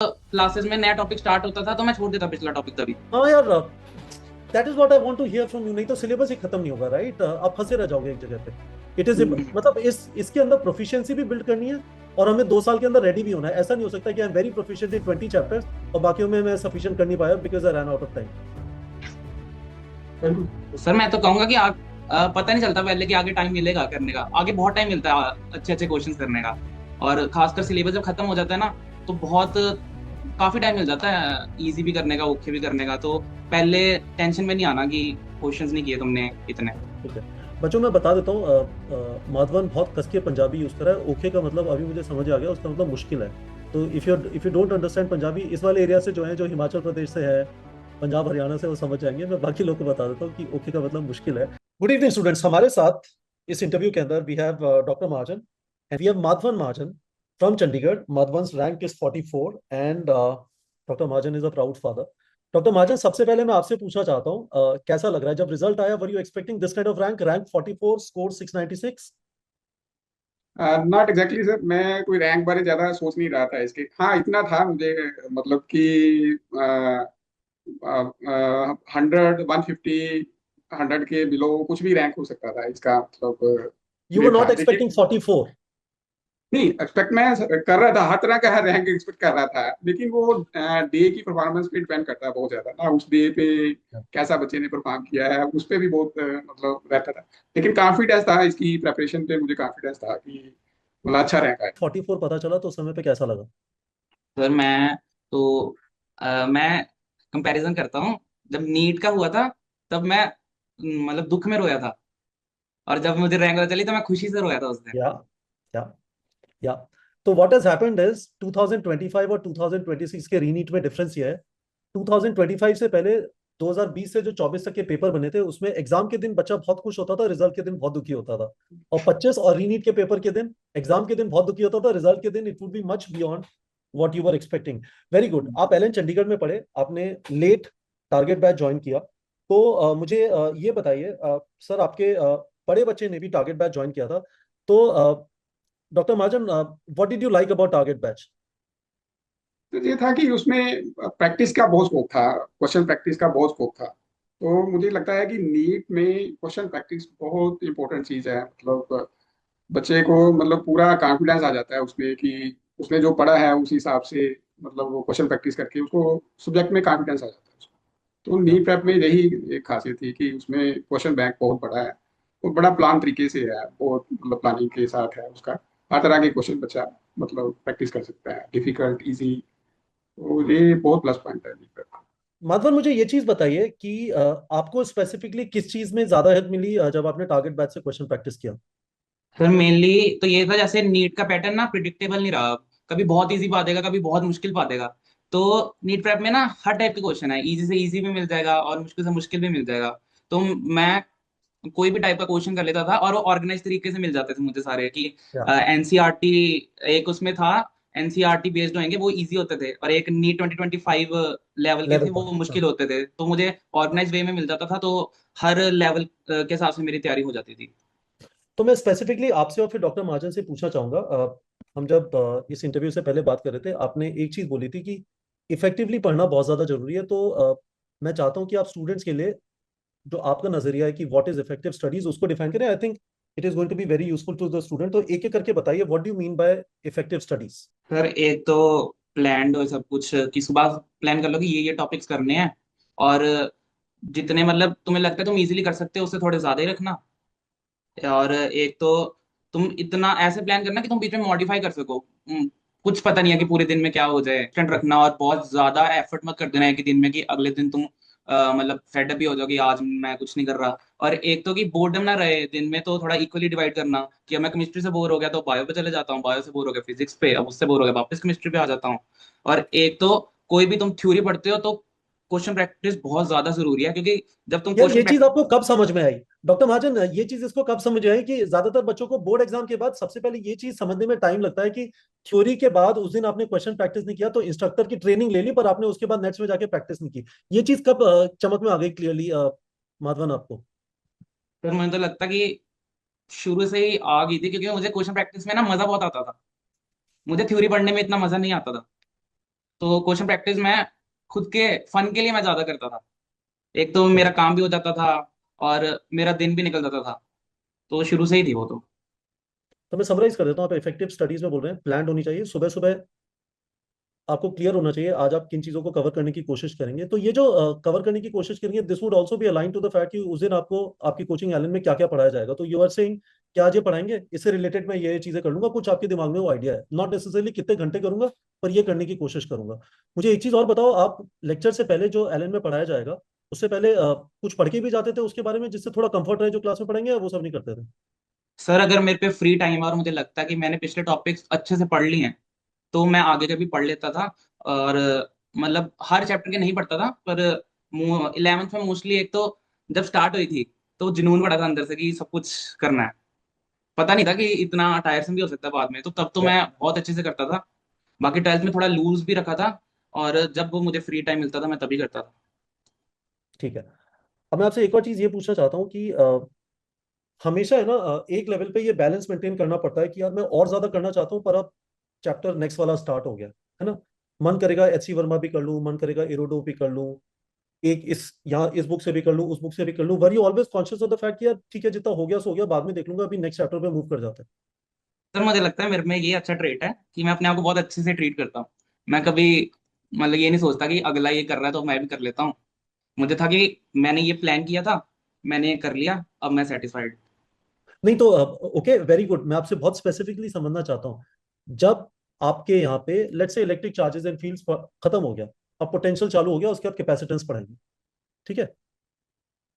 Classes में नया topic start होता था तो मैं छोड़ देता पिछला टॉपिक तभी। हाँ यार, that is what I want to hear from you. नहीं तो सिलेबस ही खत्म नहीं होगा, राइट? आप फंसे रह जाओगे एक जगह पे। इट इज हम्म। मतलब इसके अंदर प्रोफिशिएंसी भी बिल्ड करनी है, और हमें 2 साल के अंदर रेडी भी होना है। ऐसा नहीं हो सकता कि I am very proficient in 20 chapters और बाकियों में मैं सफिशिएंट कर नहीं पाया because I run out of time. Sir मैं तो कहूंगा कि पता नहीं चलता पहले कि आगे टाइम मिलेगा करने का, आगे बहुत टाइम मिलता है अच्छे अच्छे क्वेश्चंस करने का। और खासकर सिलेबस जब खत्म हो जाता है ना, तो बहुत काफी टाइम मिल जाता है इजी भी करने का, ओके भी करने का। तो पहले टेंशन में नहीं आना कि क्वेश्चंस नहीं किए तुमने इतने। ठीक है बच्चों, मैं बता देता हूँ। माधवन बहुत कस के पंजाबी यूज करा है। ओके का मतलब अभी मुझे समझ आ गया, उसका मतलब मुश्किल है। तो if you don't understand Punjabi, इस वाले एरिया से जो है, जो हिमाचल प्रदेश से है, पंजाब हरियाणा से, वो समझ जाएंगे। मैं बाकी लोग को बता देता हूँ कि ओके का मतलब मुश्किल है। गुड इवनिंग स्टूडेंट्स, हमारे साथ इस इंटरव्यू के अंदर we have doctor Mahajan and we have Madhavan Mahajan from Chandigarh. Madhavan's rank is 44 and doctor Mahajan is a proud father. Doctor Mahajan, सबसे पहले मैं आपसे पूछना चाहता हूँ, कैसा लग रहा है जब रिजल्ट आया? Were you expecting this kind of rank 44, score 696? Not exactly sir, मैं कोई रैंक बारे ज्यादा सोच नहीं रहा था इसके। हाँ, इतना था मुझे, मतलब कि 100, 150, 100 के बिलो कुछ भी रैंक हो सकता था इसका, मतलब यू वर ये था। नॉट एक्सपेक्टिंग लेकिन 44? नहीं, एक्सपेक्ट मैं कर रहा था, हर तरह का हर रैंक एक्सपेक्ट कर रहा था। लेकिन वो डे की परफॉर्मेंस पे डिपेंड करता है बहुत ज्यादा ना, उस डे पे कैसा बच्चे ने परफॉर्म किया है उस पे भी बहुत मतलब रहता था। लेकिन कॉन्फिडेंस था, इसकी प्रेपरेशन पे मुझे कॉन्फिडेंस था कि मतलब अच्छा रैंक आएगा। 44 पता चला तो उस समय पे कैसा लगा? सर मैं कंपैरिजन करता हूँ। जब नीट का हुआ था तब मैं मतलब दुख में रोया था, और जब मुझे रैंक पता चली तो मैं खुशी से रोया था उस दिन। या या या तो व्हाट हैज हैपेंड इज 2025 और 2026 के रीनीट में डिफरेंस ये है। 2025 से पहले 2020 से जो 24 तक के पेपर बने थे, उसमें एग्जाम के दिन बच्चा बहुत खुश होता था, रिजल्ट के दिन बहुत दुखी होता था। और 25 और रीनीट के पेपर के दिन, एग्जाम के दिन बहुत दुखी होता था, रिजल्ट के दिन it would be much beyond what you were expecting. Very good. आप एलएन चंडीगढ़ में पढ़े, आपने लेट टारगेट बैच ज्वाइन किया। तो मुझे ये बताइए, सर आपके बड़े बच्चे ने भी टारगेट बैच ज्वाइन किया था। तो doctor Mahajan, what did you like about target batch? तो ये था कि उसमें प्रैक्टिस का बहुत स्कोप था, क्वेश्चन प्रैक्टिस का बहुत स्कोप था। तो मुझे लगता है कि नीट में क्वेश्चन प्रैक्टिस बहुत इंपॉर्टेंट चीज है। मतलब बच्चे को मतलब पूरा कॉन्फिडेंस आ जाता है उसमें कि उसने जो पढ़ा है उस हिसाब से, मतलब वो क्वेश्चन प्रैक्टिस करके उसको सब्जेक्ट में कॉन्फिडेंस आ जाता है उसको। तो नीट प्रेप में यही एक खासियत थी कि उसमें क्वेश्चन बैंक बहुत बड़ा है, वो बड़ा प्लान तरीके से है, बहुत मतलब प्लानिंग के साथ है उसका। हर तरह के क्वेश्चन बच्चा मतलब प्रैक्टिस कर सकता है, डिफिकल्ट, इजी। तो ये बहुत प्लस पॉइंट है नीट प्रेप। माधवन, मुझे ये चीज बताइए कि आपको स्पेसिफिकली किस चीज में ज्यादा हेल्प मिली जब आपने टारगेट बैच से क्वेश्चन प्रैक्टिस किया? सर मेनली तो ये था, जैसे नीट का पैटर्न ना प्रिडिक्टेबल नहीं रहा। कभी बहुत इजी पा देगा, कभी बहुत मुश्किल पा देगा। तो नीट प्रेप में ना हर टाइप के क्वेश्चन है, इजी से इजी भी मिल जाएगा और मुश्किल से मुश्किल भी मिल जाएगा। तो मैं कोई भी टाइप का क्वेश्चन कर लेता था और वो ऑर्गेनाइज तरीके से मिल जाते थे मुझे सारे, कि या एनसीईआरटी एक उसमें था। एनसीईआरटी बेस्ड होंगे वो इजी होते थे, और एक नीट 2025 लेवल के लेवल थे का? वो मुश्किल हाँ। होते थे। तो मुझे ऑर्गेनाइज वे में मिल जाता था, तो हर लेवल के हिसाब से मेरी तैयारी हो जाती थी। तो मैं स्पेसिफिकली आपसे और फिर डॉक्टर महाजन से पूछना चाहूंगा। हम जब इस इंटरव्यू से पहले बात कर रहे थे, आपने एक चीज बोली थी कि इफेक्टिवली पढ़ना बहुत ज्यादा जरूरी है। तो मैं चाहता हूँ कि आप स्टूडेंट्स के लिए जो आपका नजरिया है कि व्हाट इज इफेक्टिव स्टडीज, उसको डिफाइन करें। I think it is going to be very useful to the student. तो एक एक करके बताइए, what do you mean by effective studies? Sir एक तो प्लान हो सब कुछ, कि सुबह प्लान कर लो कि ये टॉपिक्स करने हैं, और जितने मतलब तुम्हें लगता है तुम इजीली कर सकते हो उससे थोड़े ज्यादा ही रखना। और एक तो तुम इतना ऐसे प्लान करना कि तुम बीच में मॉडिफाई कर सको। कुछ पता नहीं है कि पूरे दिन में क्या हो जाए, इंस्टेंट रखना। और बहुत ज्यादा एफर्ट मत कर देना है कि दिन में, कि अगले दिन तुम मतलब फेड भी हो जाओगे, आज मैं कुछ नहीं कर रहा। और एक तो कि बोर्डम ना रहे दिन में, तो थोड़ा इक्वली डिवाइड करना, कि अब मैं केमिस्ट्री से बोर हो गया तो बायो पे चले जाता हूँ, बायो से बोर हो गया फिजिक्स पे, अब उससे बोर हो गया वापस केमिस्ट्री पे आ जाता हूँ। और एक तो कोई भी तुम थ्योरी पढ़ते हो तो क्वेश्चन प्रैक्टिस बहुत ज्यादा जरूरी है, क्योंकि जब तुम यार, क्वेश्चन ये चीज प्रैक्टिस। आपको कब समझ में आई? डॉक्टर महाजन, ये चीज इसको कब समझ में आई कि ज्यादातर बच्चों को बोर्ड एग्जाम के बाद सबसे पहले ये चीज समझने में टाइम लगता है कि थ्योरी के बाद उस दिन आपने क्वेश्चन प्रैक्टिस नहीं किया, तो इंस्ट्रक्टर की ट्रेनिंग ले ली पर आपने उसके बाद नेट्स में जाके प्रैक्टिस नहीं की। ये चीज कब चमक में आ गई क्लियरली, माधवन, आपको? फिर मुझे तो लगता कि शुरू से ही आ गई थी, क्योंकि मुझे क्वेश्चन प्रैक्टिस में ना मजा बहुत आता था। मुझे थ्योरी पढ़ने में इतना मजा नहीं आता था। तो क्वेश्चन प्रैक्टिस मैं खुद के फन के लिए मैं ज्यादा करता था। एक तो मेरा ओके, काम भी हो जाता था और मेरा दिन भी निकल जाता था। तो शुरू से ही थी वो तो। तो मैं समराइज कर देता हूँ। आप इफेक्टिव स्टडीज में बोल रहे हैं, प्लान होनी चाहिए, सुबह सुबह आपको क्लियर होना चाहिए आज आप किन चीजों को कवर करने की कोशिश करेंगे। तो ये जो कवर करने की कोशिश करेंगे, this would also be align to the fact कि उस दिन आपको आपकी कोचिंग एलन में क्या क्या पढ़ाया जाएगा। तो यू आर सेइंग क्या आज ये पढ़ाएंगे, इससे रिलेटेड मैं ये चीजें कर लूंगा, कुछ आपके दिमाग में वो आइडिया है, नॉट नेसेसरली कितने घंटे करूंगा, पर ये करने की कोशिश करूंगा। मुझे एक चीज और बताओ, आप लेक्चर से पहले जो एलन में पढ़ाया जाएगा उससे पहले कुछ पढ़ के भी जाते थे उसके बारे में, जिससे थोड़ा कंफर्ट रहे जो क्लास में पढ़ेंगे, या वो सब नहीं करते थे? सर अगर मेरे पे फ्री टाइम है और मुझे लगता है कि मैंने पिछले टॉपिक्स अच्छे से पढ़ लिए हैं तो मैं आगे के भी पढ़ लेता था। और मतलब हर चैप्टर के नहीं पढ़ता था, पर 11th में मोस्टली एक तो जब स्टार्ट हुई थी तो जुनून पड़ा था अंदर से कि सब कुछ करना है। पता नहीं था कि इतना टायरसम भी हो सकता है बाद में, तो तब तो या, मैं बहुत अच्छे से करता था। बाकी 12th में थोड़ा लूज भी रखा था, और जब वो मुझे फ्री टाइम मिलता था मैं तभी करता था। ठीक है। अब मैं आपसे एक और चीज ये पूछना चाहता हूँ कि हमेशा है ना, एक लेवल पे ये बैलेंस मेंटेन करना पड़ता है कि यार मैं और ज्यादा करना चाहता हूँ, पर अब चैप्टर नेक्स्ट वाला स्टार्ट हो गया है ना। मन करेगा एच सी वर्मा भी कर लूँ, मन करेगा एरोडो भी कर लूँ, एक इस बुक से भी कर लूँ, उस बुक से भी कर लूँ। Were you always conscious of the fact कि यार ठीक है, जितना हो गया सो हो गया, बाद में देख लूंगा, अभी नेक्स्ट चैप्टर पे मूव कर जाते हैं? सर मुझे लगता है मेरे में ये अच्छा ट्रेट है कि मैं अपने आप को बहुत अच्छे से ट्रीट करता हूँ। मैं कभी मतलब ये नहीं सोचता कि अगला ये कर रहा है तो मैं भी कर लेता हूँ। मुझे था कि मैंने ये प्लान किया था, मैंने ये कर लिया, अब मैं सेटिस्फाइड। नहीं तो ओके, वेरी गुड। मैं आपसे बहुत स्पेसिफिकली समझना चाहता हूँ, जब आपके यहाँ पे let's say electric charges and fields खत्म हो गया, अब पोटेंशियल चालू हो गया, उसके बाद कैपेसिटेंस पढ़ेंगे, ठीक है?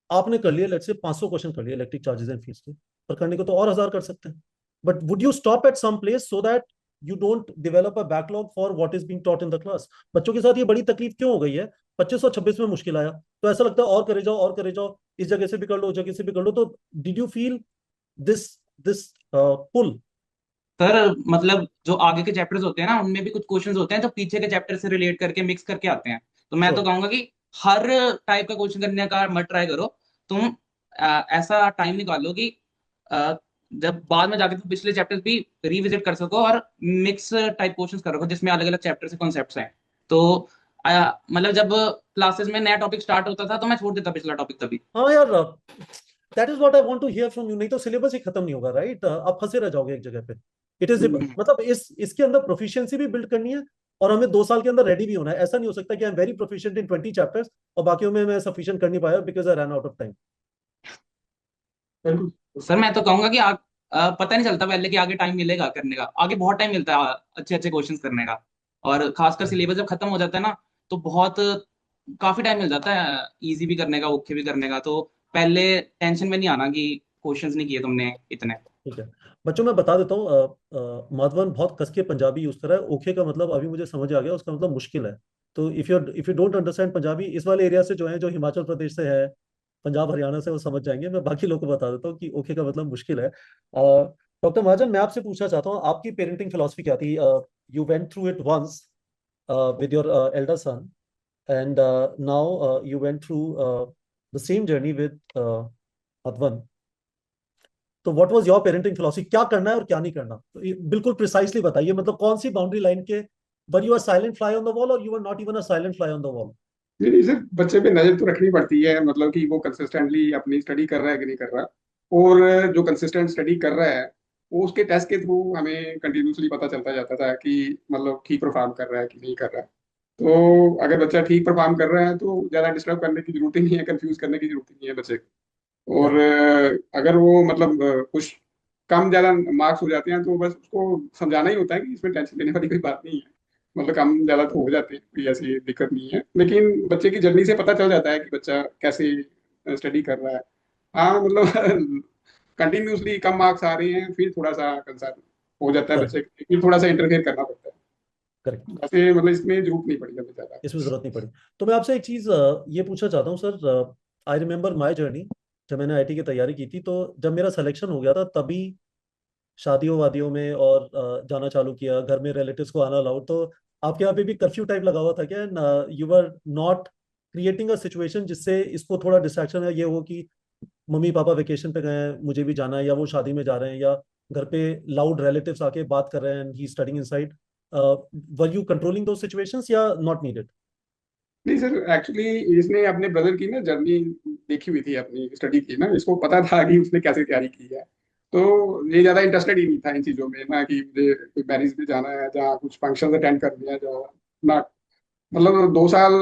आपने कर लिया लेट्स से 500 क्वेश्चन कर लिया इलेक्ट्रिक चार्जेस एंड फील्ड्स के, पर करने को तो और 1000 कर सकते हैं। But would you stop at some place so that you don't develop a backlog for what is being taught in the class? बच्चों के साथ ये बड़ी तकलीफ क्यों हो गई है? 2526 में मुश्किल आया तो ऐसा लगता है और करे जाओ और करे जाओ, इस जगह से भी कर लो, उस जगह से भी कर लो। तो did you feel this this pull? Sir मतलब जो आगे के चैप्टर्स होते हैं ना उनमें भी कुछ क्वेश्चंस होते हैं तो पीछे के चैप्टर से रिलेट करके मिक्स करके आते हैं। तो मैं तो श्योर। कहूंगा कि हर टाइप का क्वेश्चन करने का मत ट्राई करो। तुम ऐसा टाइम निकालो कि अ, जब बाद में जाके तुम पिछले चैप्टर्स भी रिविजिट कर सको और मिक्स टाइप क्वेश्चंस करो जिसमें अलग अलग चैप्टर से कॉन्सेप्ट्स हैं। तो मतलब जब क्लासेस में नया टॉपिक स्टार्ट होता था तो मैं छोड़ देता पिछला टॉपिक तभी। हाँ यार, that is what I want to hear from you. नहीं तो सिलेबस ही खत्म नहीं होगा, राइट? आप फंसे रह जाओगे एक जगह पे। इट इज हम्म। मतलब इसके अंदर प्रोफिशिएंसी भी बिल्ड करनी है, और हमें 2 साल के अंदर रेडी भी होना है। ऐसा नहीं हो सकता कि I am very proficient in 20 chapters और बाकियों में मैं सफिशिएंट कर नहीं पाया because I run out of time. बिल्कुल। सर मैं तो कहूंगा कि पता नहीं चलता पहले कि आगे टाइम मिलेगा करने का, आगे बहुत टाइम मिलता है अच्छे अच्छे क्वेश्चंस करने का। और खासकर सिलेबस जब खत्म हो जाता है ना तो बहुत काफी टाइम मिल जाता है इजी भी करने का, ओके भी करने का। तो पहले टेंशन में नहीं आना कि क्वेश्चंस नहीं किए तुमने इतने। ठीक है बच्चों, मैं बता देता हूँ, माधवन बहुत कस के पंजाबी यूज कर रहा है। ओखे का मतलब अभी मुझे समझ आ गया, उसका मतलब मुश्किल है। तो if you don't understand Punjabi, इस वाले एरिया से जो है, जो हिमाचल प्रदेश से है, पंजाब हरियाणा से, वो समझ जाएंगे। मैं बाकी लोगों को बता देता हूँ कि ओखे का मतलब मुश्किल है। डॉक्टर महाजन, मैं आपसे पूछना चाहता हूँ, आपकी पेरेंटिंग फिलॉसफी क्या थी? You went through it once with your elder son, and now you went through the same journey with Advan. तो what was your parenting philosophy? क्या करना है और क्या नहीं करना, तो ये बिल्कुल प्रिसाइसली बताइए। मतलब कौन सी बाउंड्री लाइन के वर you are silent fly on the wall, और you are not even a silent fly on the wall? नहीं नहीं, सिर्फ बच्चे पे नजर तो रखनी पड़ती है, मतलब कि वो कंसिस्टेंटली अपनी स्टडी कर रहा है कि नहीं कर रहा। और जो कंसिस्टेंट स्टडी कर रहा है वो उसके टेस्ट के थ्रू हमें कंटिन्यूसली पता चलता जाता था कि मतलब ठीक परफॉर्म कर रहा है कि नहीं कर रहा है। तो अगर बच्चा ठीक परफॉर्म कर रहा है तो ज्यादा डिस्टर्ब करने की जरूरत ही नहीं है, कंफ्यूज करने की जरूरत ही नहीं है बच्चे को। या और अगर वो मतलब कुछ कम ज्यादा मार्क्स हो जाते हैं तो बस उसको समझाना ही होता है कि इसमें टेंशन लेने वाली कोई बात नहीं है। मतलब कम ज्यादा तो हो जाते हैं, कोई ऐसी दिक्कत नहीं है, लेकिन बच्चे की जर्नी से पता चल जाता है कि बच्चा कैसे स्टडी कर रहा है। हाँ मतलब कंटिन्यूसली कम मार्क्स आ रहे हैं फिर थोड़ा सा कंसर्न हो जाता है करेक्ट, बच्चे को, फिर थोड़ा सा इंटरफेयर करना पड़ता है। करेक्ट। वैसे मतलब इसमें जरूरत नहीं पड़ी हमें ज्यादा। इसमें जरूरत नहीं पड़ी। तो मैं आपसे एक चीज ये पूछना चाहता हूँ sir. I remember my journey. जब मैंने आईटी की तैयारी की थी, तो जब मेरा सिलेक्शन हो गया था, तभी शादियों वादियों में और जाना चालू किया, घर में रिलेटिव्स को आना अलाउड। तो आपके यहाँ पे भी कर्फ्यू टाइप लगा हुआ था क्या? You are not creating a situation जिससे इसको थोड़ा डिस्ट्रैक्शन है ये हो कि मम्मी पापा वेकेशन पे गए हैं, मुझे भी जाना है, या वो शादी में जा रहे हैं, या घर पे लाउड रिलेटिव्स आके बात कर रहे हैं, he studying inside? were you controlling those situations या not needed? नहीं सर, एक्चुअली इसने अपने ब्रदर की ना जर्नी देखी हुई थी, अपनी स्टडी की ना, इसको पता था कि उसने कैसे तैयारी की है, तो ये ज्यादा इंटरेस्टेड ही नहीं था इन चीजों में ना, कि मुझे कोई मैरिज में जाना है, जहाँ कुछ फंक्शन अटेंड करने हैं, जहाँ ना, मतलब 2 साल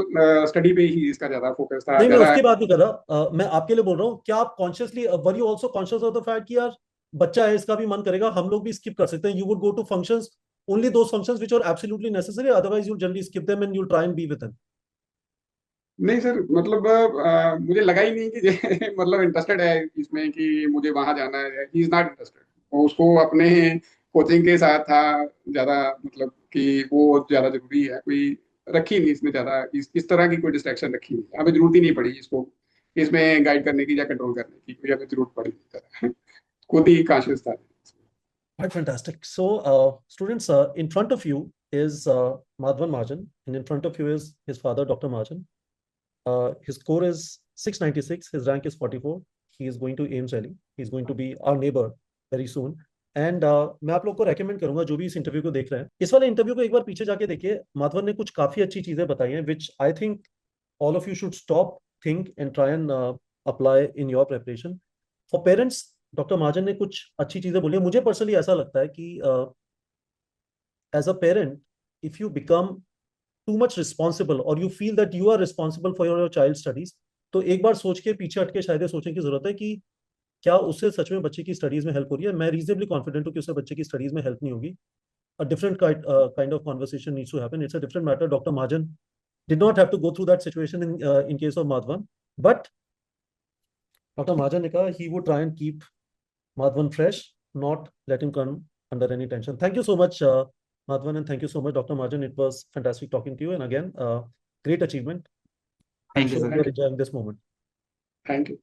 स्टडी पे ही इसका ज्यादा फोकस था, नहीं, मैं ज्यादा। उसकी बात नहीं कर रहा, मैं आपके लिए बोल रहा हूँ, क्या आप consciously were you also conscious of the fact कि यार बच्चा है, इसका भी मन करेगा, हम लोग भी स्किप कर सकते हैं, you would go to functions only those functions which are absolutely necessary, otherwise you generally skip them and you try and be with them? नहीं सर, मतलब मुझे लगा ही नहीं कि मतलब इंटरेस्टेड है इसमें, कि मुझे वहां जाना है, ही इज नॉट इंटरेस्टेड। उसको अपने कोचिंग के साथ था ज्यादा, मतलब कि वो ज्यादा जरूरी है, कोई रखी नहीं इसने ज्यादा, इस तरह की कोई डिस्ट्रैक्शन रखी नहीं, हमें जरूरत ही नहीं पड़ी इसको इसमें गाइड करने की या कंट्रोल करने की, कोई हमें जरूरत पड़ी नहीं तरह, खुद ही कॉन्शियस था। Quite fantastic. So, students, in front of you is Madhavan Mahajan, and in front of you is his father, Dr. Mahajan. His score is 696. His rank is 44. He is going to AIIMS Delhi. He's going to be our neighbor very soon. And मैं आप लोग को recommend करूंगा, जो भी इस interview को देख रहे हैं, इस वाले इंटरव्यू को एक बार पीछे जाके देखिए। माधवन ने कुछ काफी अच्छी चीजें बताई हैं, which I think all of you should stop, think and try and apply in your preparation. For parents, doctor Mahajan ने कुछ अच्छी चीजें बोली हैं। मुझे पर्सनली ऐसा लगता है कि as a parent, if you become too much responsible or you feel that you are responsible for your child's studies, तो एक बार सोच के पीछे हटके शायद सोचने की जरूरत है कि क्या उससे सच में बच्चे की स्टडीज में हेल्प हो रही है। मैं रीजनेबली कॉन्फिडेंट हूँ कि उससे बच्चे की स्टडीज में हेल्प नहीं होगी। A different kind of conversation needs to happen. It's a different matter. Dr. Mahajan did not have to go through that situation in case of Madhavan, but Dr. Mahajan ne kaha he would try and keep Madhavan fresh, not let him come under any tension. Thank you so much, Madhavan, and thank you so much, Dr. Mahajan. It was fantastic talking to you, and again, great achievement. I'm thank you sure sir. we are enjoying this moment. Thank you.